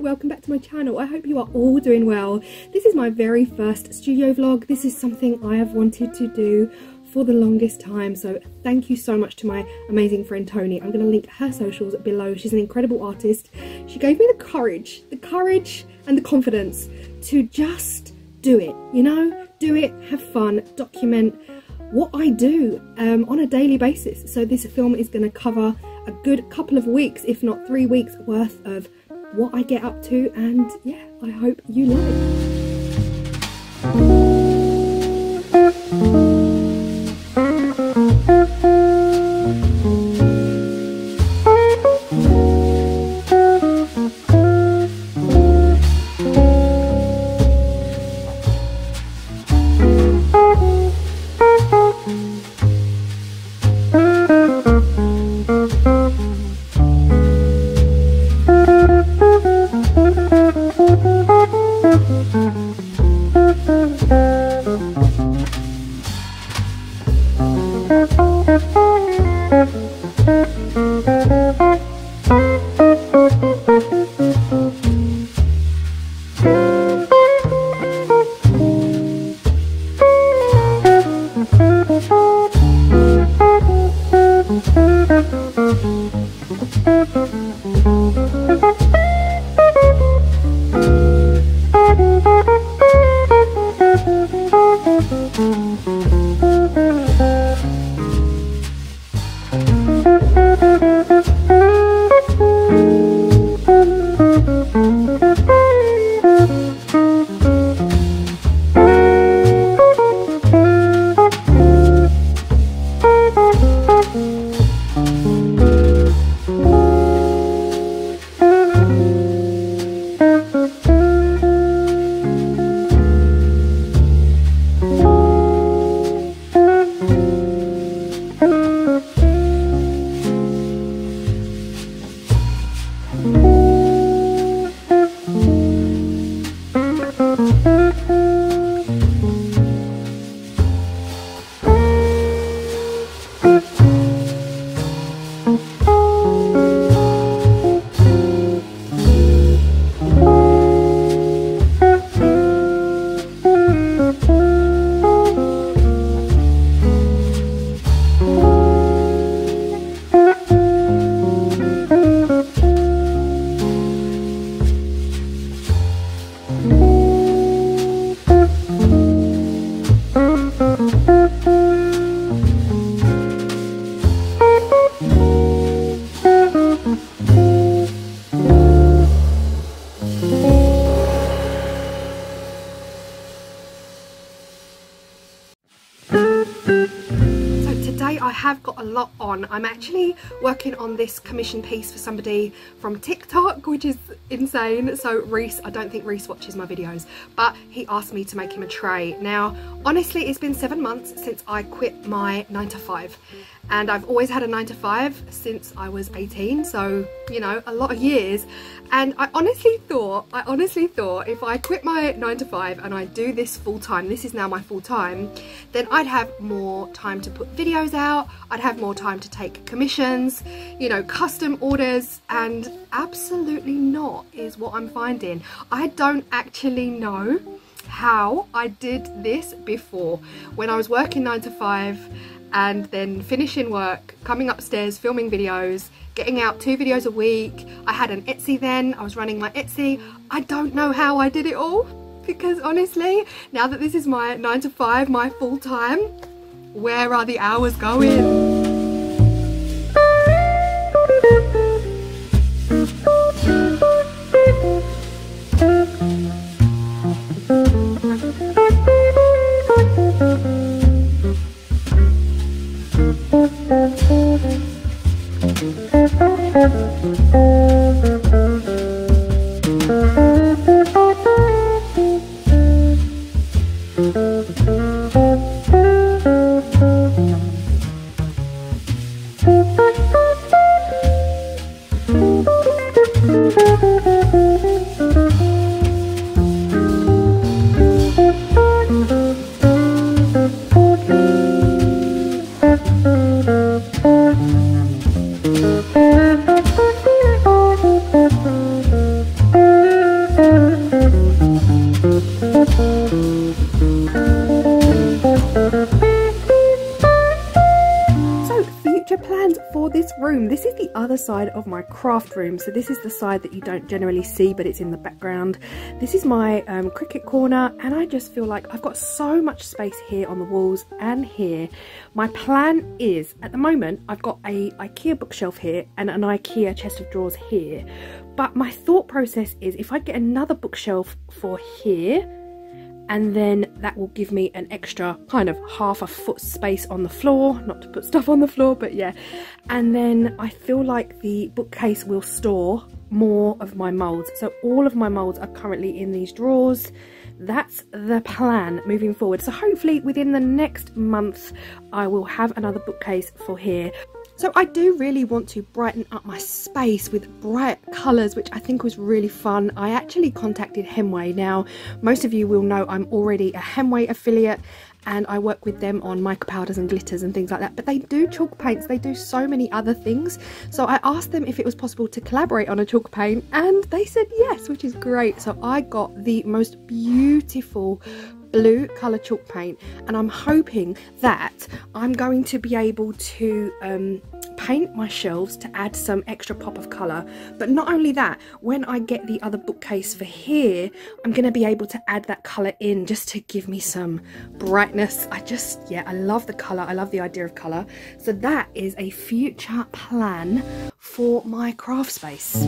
Welcome back to my channel. I hope you are all doing well. This is my very first studio vlog. This is something I have wanted to do for the longest time, so thank you so much to my amazing friend Toni. I'm going to link her socials below. She's an incredible artist. She gave me the courage and the confidence to just do it, you know, do it, have fun, document what I do on a daily basis. So this film is going to cover a good couple of weeks, if not 3 weeks worth of what I get up to, and yeah, I hope you like. I have got a lot on. I'm actually working on this commission piece for somebody from TikTok, which is insane. So Reese, I don't think Reese watches my videos, but he asked me to make him a tray. Now, honestly, it's been 7 months since I quit my 9-to-5. And I've always had a 9-to-5 since I was 18, so you know, a lot of years. And I honestly thought if I quit my 9-to-5 and I do this full time, this is now my full time, then I'd have more time to put videos out, I'd have more time to take commissions, you know, custom orders, and absolutely not is what I'm finding. I don't actually know how I did this before. When I was working 9-to-5 and then finishing work, coming upstairs, filming videos, getting out 2 videos a week. I had an Etsy then, I was running my Etsy. I don't know how I did it all, because honestly, now that this is my 9-to-5, my full time, where are the hours going? other side of my craft room. So this is the side that you don't generally see, but it's in the background. This is my cricket corner, and I just feel like I've got so much space here on the walls and here. My plan is, at the moment, I've got a IKEA bookshelf here and an IKEA chest of drawers here. But my thought process is, if I get another bookshelf for here, and then that will give me an extra kind of half a foot space on the floor, not to put stuff on the floor, but yeah. And then I feel like the bookcase will store more of my moulds. So all of my moulds are currently in these drawers. That's the plan moving forward. So hopefully within the next month I will have another bookcase for here. So I do really want to brighten up my space with bright colours, which I think was really fun. I actually contacted Heyyyy. Now, most of you will know I'm already a Heyyyy affiliate, and I work with them on mica powders and glitters and things like that. But they do chalk paints, they do so many other things. So I asked them if it was possible to collaborate on a chalk paint, and they said yes, which is great. So I got the most beautiful blue colour chalk paint, and I'm hoping that I'm going to be able to paint my shelves to add some extra pop of colour. But not only that, when I get the other bookcase for here, I'm going to be able to add that colour in just to give me some brightness. I love the colour, I love the idea of colour. So that is a future plan for my craft space.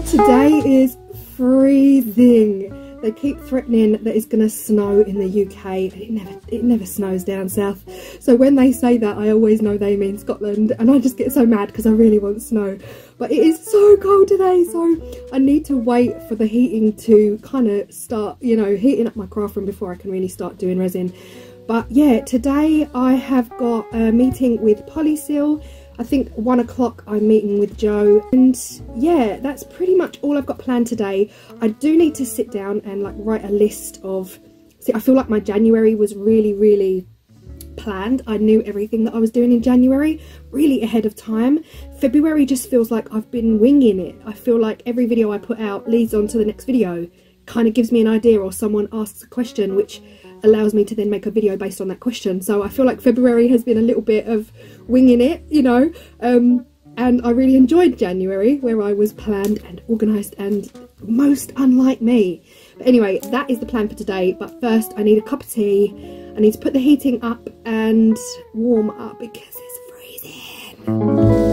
Today is freezing. They keep threatening that it's going to snow in the UK. It never snows down south. So when they say that, I always know they mean Scotland, and I just get so mad because I really want snow. But it is so cold today, so I need to wait for the heating to kind of start, you know, heating up my craft room before I can really start doing resin. But yeah, today I have got a meeting with Polyseal. I think 1 o'clock I'm meeting with Joe, and yeah, that's pretty much all I've got planned today. I do need to sit down and like write a list of, see, I feel like my January was really planned. I knew everything that I was doing in January really ahead of time. February just feels like I've been winging it. I feel like every video I put out leads on to the next video, kind of gives me an idea, or someone asks a question which allows me to then make a video based on that question. So I feel like February has been a little bit of winging it, you know, and I really enjoyed January, where I was planned and organised and most unlike me. But anyway, that is the plan for today. But first I need a cup of tea. I need to put the heating up and warm up because it's freezing.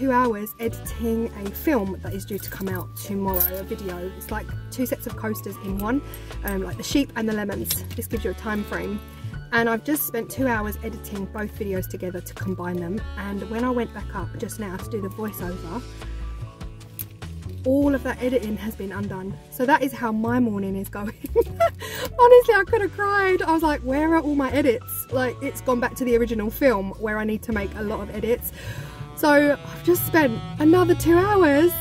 2 hours editing a film that is due to come out tomorrow, a video. It's like 2 sets of coasters in one, like the sheep and the lemons. This gives you a time frame. And I've just spent 2 hours editing both videos together to combine them. And when I went back up just now to do the voiceover, all of that editing has been undone. So that is how my morning is going. Honestly, I could have cried. I was like, where are all my edits? Like, it's gone back to the original film where I need to make a lot of edits. So I've just spent another 2 hours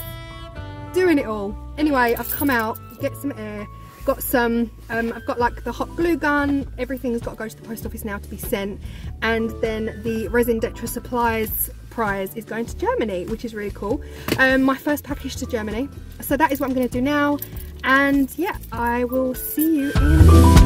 doing it all. Anyway, I've come out, get some air, got some, I've got like the hot glue gun, everything's got to go to the post office now to be sent. And then the Resin Detra Supplies prize is going to Germany, which is really cool. My first package to Germany. So that is what I'm going to do now. And yeah, I will see you in a minute.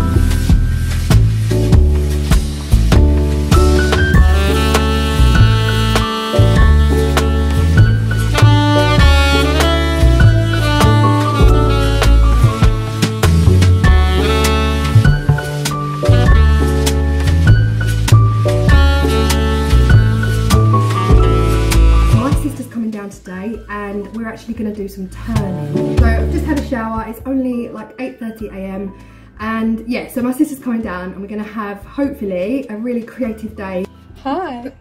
Today, and we're actually going to do some turning. So I've just had a shower. It's only like 8:30 AM, and yeah, so my sister's coming down and we're going to have hopefully a really creative day. Hi.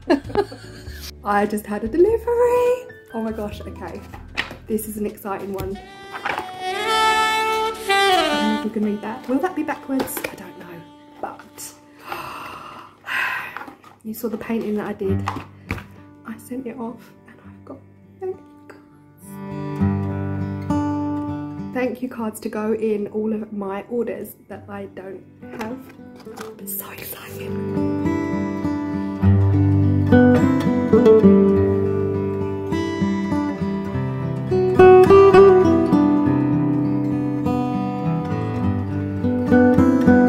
I just had a delivery. Oh my gosh, okay, this is an exciting one. I don't know if you can read that. Will that be backwards? I don't know, but you saw the painting that I did. I sent it off. Thank you cards to go in all of my orders that I don't have. I'm so excited.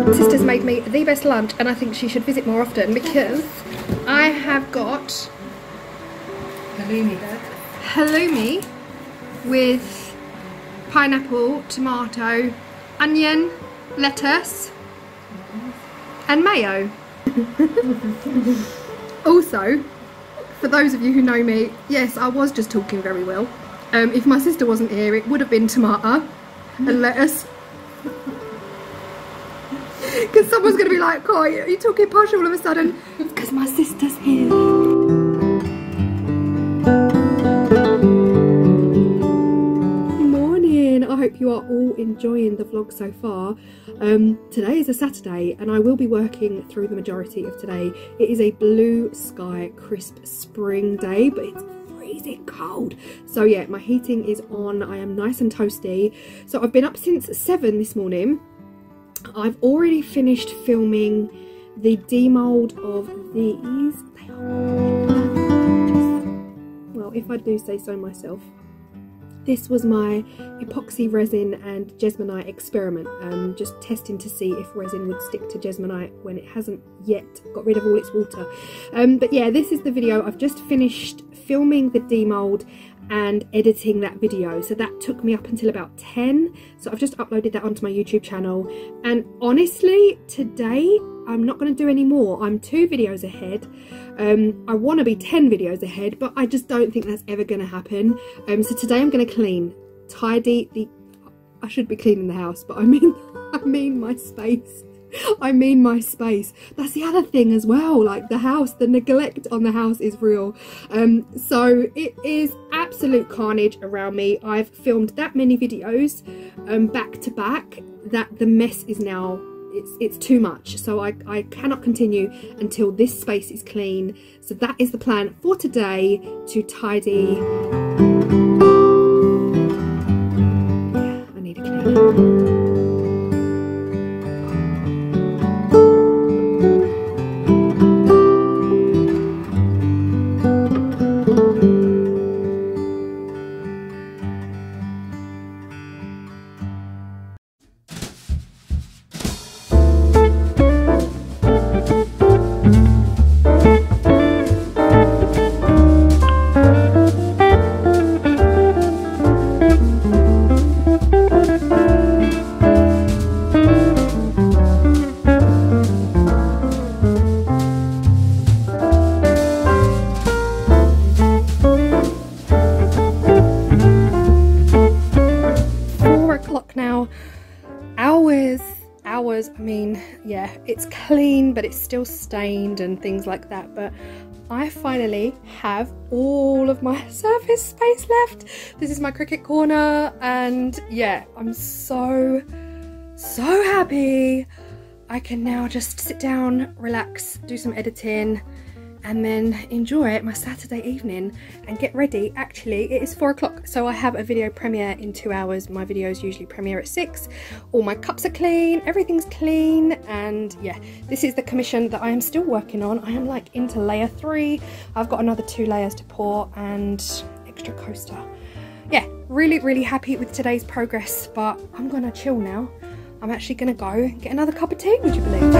My sister's made me the best lunch, and I think she should visit more often because I have got halloumi with pineapple, tomato, onion, lettuce and mayo. Also, for those of you who know me, yes, I was just talking very well. If my sister wasn't here, it would have been tomato and lettuce. Because someone's going to be like, oh, are you talking posh all of a sudden? It's because my sister's here. I hope you are all enjoying the vlog so far. Today is a Saturday and I will be working through the majority of today. It is a blue sky crisp spring day, but it's freezing cold. So yeah, my heating is on. I am nice and toasty. So I've been up since 7 this morning. I've already finished filming the demold of these. They are gorgeous. Well, if I do say so myself. This was my epoxy resin and Jesmonite experiment, just testing to see if resin would stick to Jesmonite when it hasn't yet got rid of all its water. But yeah, this is the video. I've just finished filming the demold and editing that video, so that took me up until about 10. So I've just uploaded that onto my YouTube channel, and honestly today I'm not going to do any more. I'm 2 videos ahead. I want to be 10 videos ahead, but I just don't think that's ever going to happen. So today I'm going to clean, tidy the, I should be cleaning the house, but I mean my space. I mean my space. That's the other thing as well, like the house, the neglect on the house is real. So it is absolute carnage around me. I've filmed that many videos back to back that the mess is now, it's too much. So I cannot continue until this space is clean. So that is the plan for today, to tidy. Yeah, I need to clean. hours. I mean, yeah, it's clean, but it's still stained and things like that. But I finally have all of my surface space left. This is my Cricut corner, and yeah, I'm so happy. I can now just sit down, relax, do some editing, and then enjoy my Saturday evening and get ready. Actually, it is 4 o'clock, so I have a video premiere in 2 hours. My videos usually premiere at 6. All my cups are clean, everything's clean, and yeah, this is the commission that I am still working on. I am like into layer 3. I've got another 2 layers to pour and extra coaster. Yeah, really happy with today's progress, but I'm gonna chill now. I'm actually gonna go and get another cup of tea, would you believe?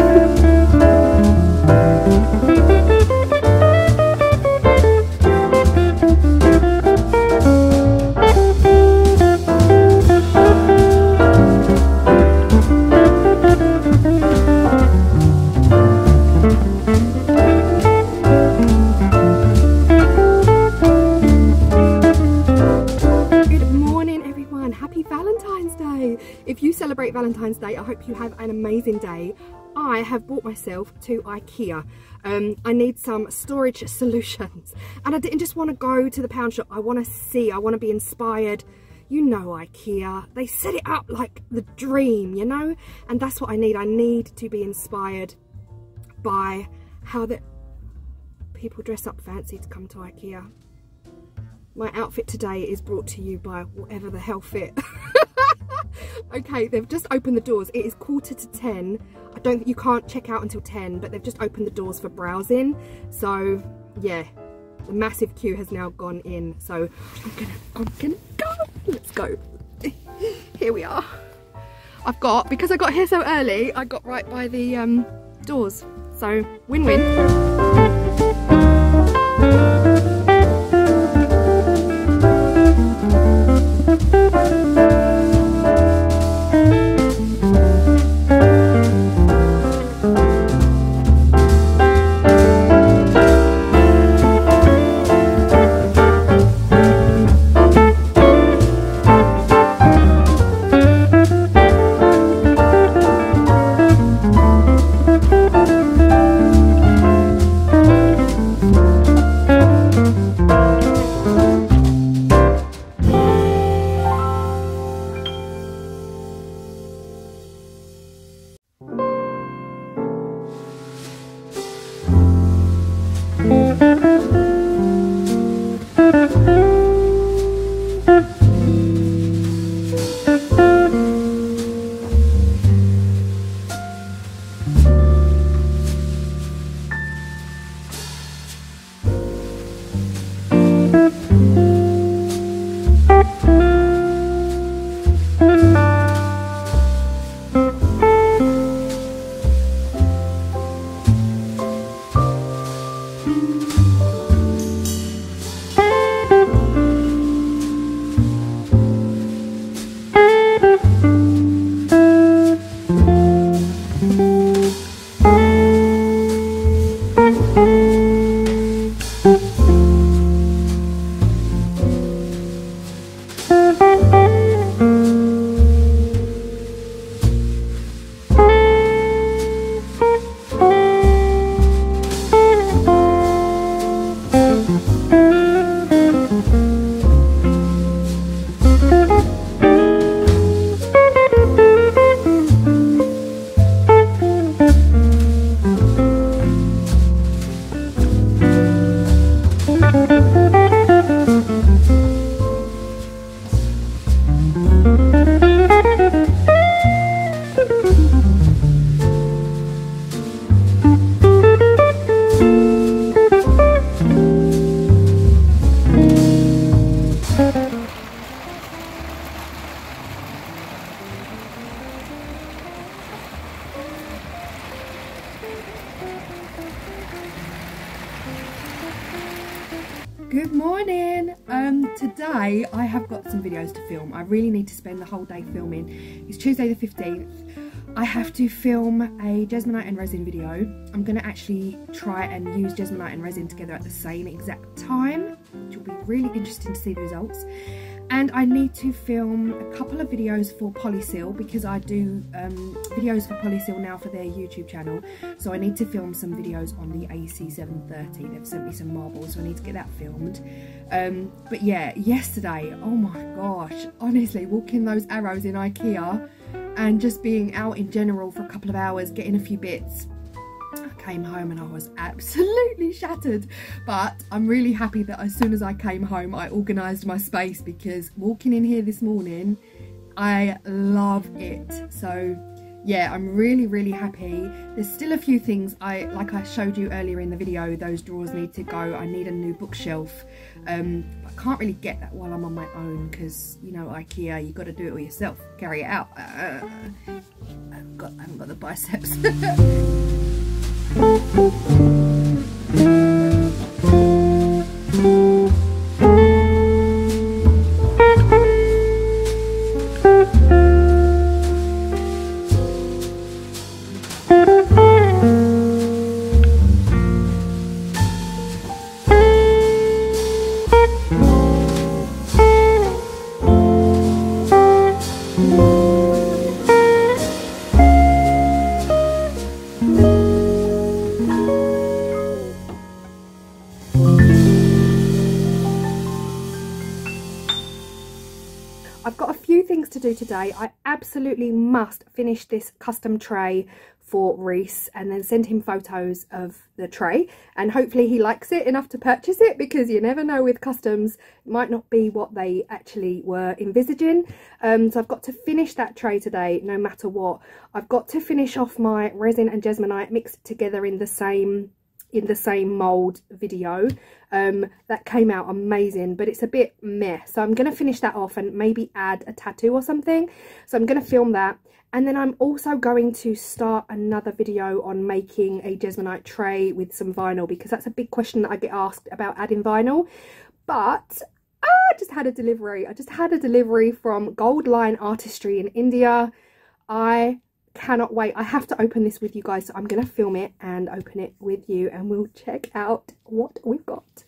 If you celebrate Valentine's Day, I hope you have an amazing day. I have bought myself to IKEA. I need some storage solutions, and I didn't just want to go to the pound shop. I want to see, I want to be inspired. You know IKEA, they set it up like the dream, you know, and that's what I need. I need to be inspired by how the people dress up fancy to come to IKEA. My outfit today is brought to you by whatever the hell fit. Okay, they've just opened the doors. It is 9:45. I don't think you can't check out until 10, but they've just opened the doors for browsing. So yeah, the massive queue has now gone in. So I'm gonna go. Let's go. Here we are. Because I got here so early, I got right by the doors. So win-win. Good morning. Today I have got some videos to film. I really need to spend the whole day filming. It's Tuesday the 15th. I have to film a Jesmonite and resin video. I'm going to actually try and use Jesmonite and resin together at the same exact time, which will be really interesting to see the results. And I need to film a couple of videos for Polysil, because I do videos for Polysil now for their YouTube channel. So I need to film some videos on the AC730. They've sent me some marbles, so I need to get that filmed. But yeah, yesterday, oh my gosh, honestly, walking those arrows in IKEA and just being out in general for a couple of hours, getting a few bits. I came home and I was absolutely shattered, but I'm really happy that as soon as I came home I organised my space, because walking in here this morning, I love it. So yeah, I'm really happy. There's still a few things, like I showed you earlier in the video, those drawers need to go. I need a new bookshelf. I can't really get that while I'm on my own, because, you know, IKEA, you got to do it all yourself, carry it out. I haven't got the biceps. I've got a few things to do today. I absolutely must finish this custom tray for Reese and then send him photos of the tray, and hopefully he likes it enough to purchase it, because you never know with customs, it might not be what they actually were envisaging. So I've got to finish that tray today no matter what. I've got to finish off my resin and Jesmonite, mix it together in the same mold video. That came out amazing, but it's a bit meh, so I'm gonna finish that off and maybe add a tattoo or something. So I'm gonna film that, and then I'm also going to start another video on making a Jesmonite tray with some vinyl, because that's a big question that I get asked about adding vinyl. But I just had a delivery. I just had a delivery from Gold Line Artistry in India. I cannot wait. I have to open this with you guys, so I'm gonna film it and open it with you, and we'll check out what we've got.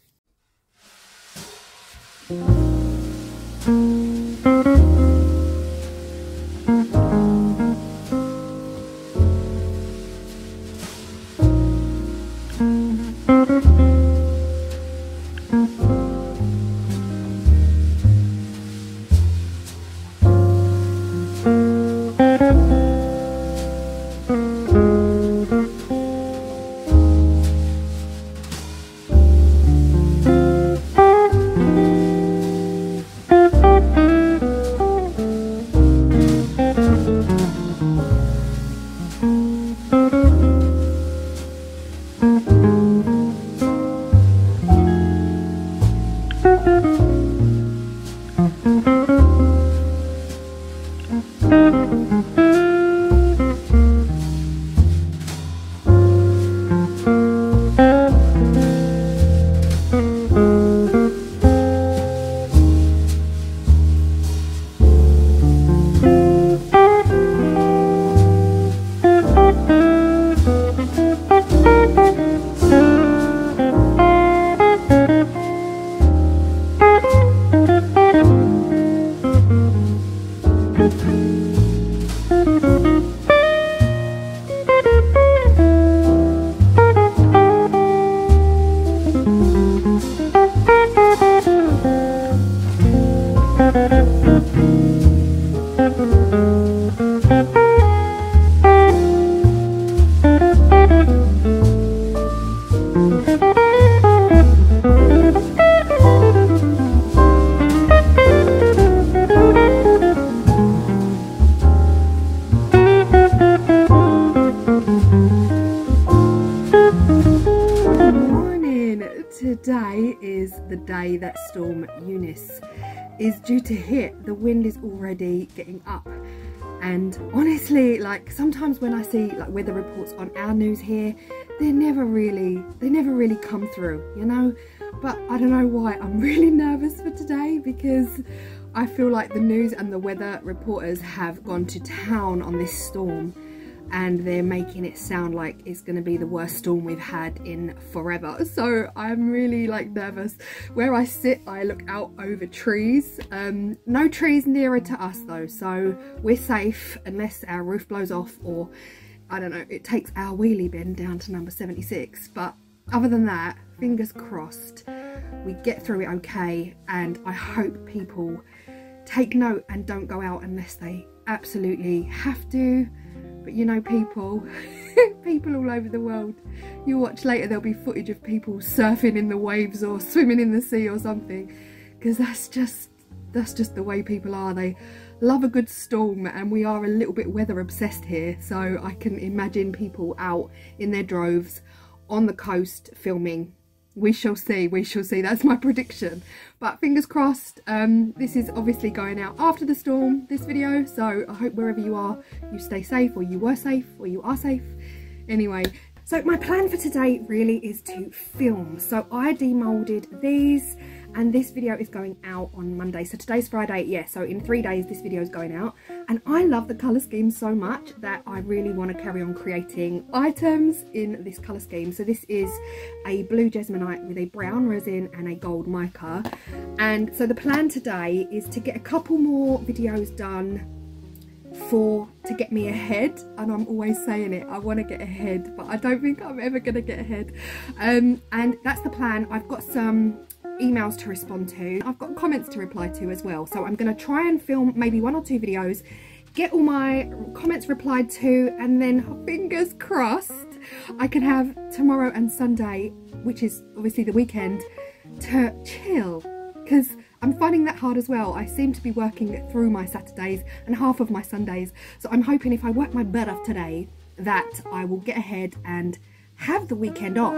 Today is the day that Storm Eunice is due to hit. The wind is already getting up, and honestly, like, sometimes when I see like weather reports on our news here, they never really come through, you know. But I don't know why I'm really nervous for today, because I feel like the news and the weather reporters have gone to town on this storm. and they're making it sound like it's going to be the worst storm we've had in forever. So I'm really like nervous. Where I sit, I look out over trees. No trees nearer to us though, so we're safe unless our roof blows off, or I don't know, it takes our wheelie bin down to number 76. But other than that, fingers crossed we get through it okay, and I hope people take note and don't go out unless they absolutely have to. But you know, people people all over the world, you watch later, there'll be footage of people surfing in the waves or swimming in the sea or something, because that's just the way people are. They love a good storm, and we are a little bit weather obsessed here, so I can imagine people out in their droves on the coast filming. We shall see, that's my prediction. But fingers crossed. This is obviously going out after the storm, this video, so I hope wherever you are, you stay safe, or you were safe, or you are safe. Anyway, so my plan for today really is to film. So I demolded these, and this video is going out on Monday. So today's Friday, yeah, so in 3 days this video is going out. And I love the colour scheme so much that I really want to carry on creating items in this colour scheme. So this is a blue Jesmonite with a brown resin and a gold mica. And so the plan today is to get a couple more videos done to get me ahead, and I'm always saying it, I want to get ahead, but I don't think I'm ever going to get ahead. And that's the plan. I've got some emails to respond to, I've got comments to reply to as well, so I'm going to try and film maybe 1 or 2 videos, get all my comments replied to, and then fingers crossed I can have tomorrow and Sunday, which is obviously the weekend, to chill, because I'm finding that hard as well. I seem to be working through my Saturdays and half of my Sundays, so I'm hoping if I work my butt off today that I will get ahead and have the weekend off.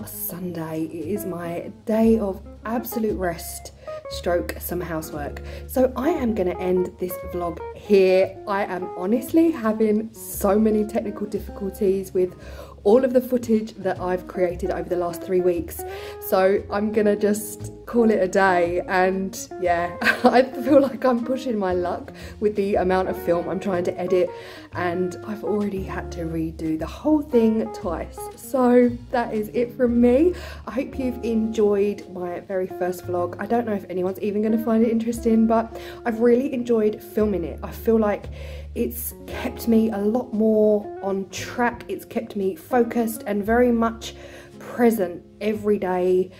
Sunday. It is my day of absolute rest stroke some housework, so I am going to end this vlog here. I am honestly having so many technical difficulties with all of the footage that I've created over the last 3 weeks, so I'm gonna just call it a day. And yeah, I feel like I'm pushing my luck with the amount of film I'm trying to edit, and I've already had to redo the whole thing twice. So that is it from me. I hope you've enjoyed my very first vlog. I don't know if anyone's even going to find it interesting, but I've really enjoyed filming it. I feel like it's kept me a lot more on track. It's kept me focused and very much present every day.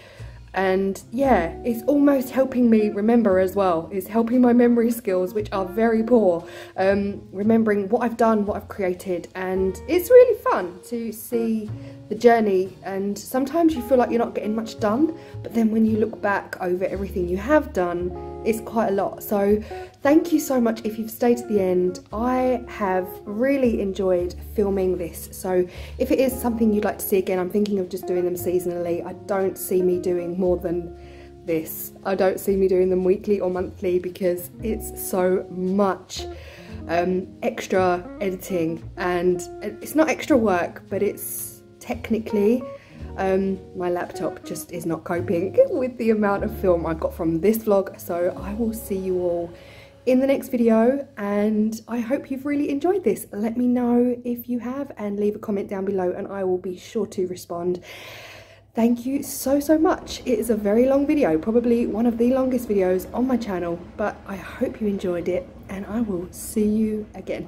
And yeah, it's almost helping me remember as well. It's helping my memory skills, which are very poor, remembering what I've done, what I've created. And it's really fun to see the journey, and sometimes you feel like you're not getting much done, but then when you look back over everything you have done, it's quite a lot. So thank you so much if you've stayed to the end. I have really enjoyed filming this, so if it is something you'd like to see again, I'm thinking of just doing them seasonally. I don't see me doing more than this. I don't see me doing them weekly or monthly, because it's so much extra editing, and it's not extra work, but it's technically my laptop just is not coping with the amount of film I've got from this vlog. So I will see you all in the next video, and I hope you've really enjoyed this. Let me know if you have, and leave a comment down below and I will be sure to respond. Thank you so much. It is a very long video, probably one of the longest videos on my channel, but I hope you enjoyed it, and I will see you again.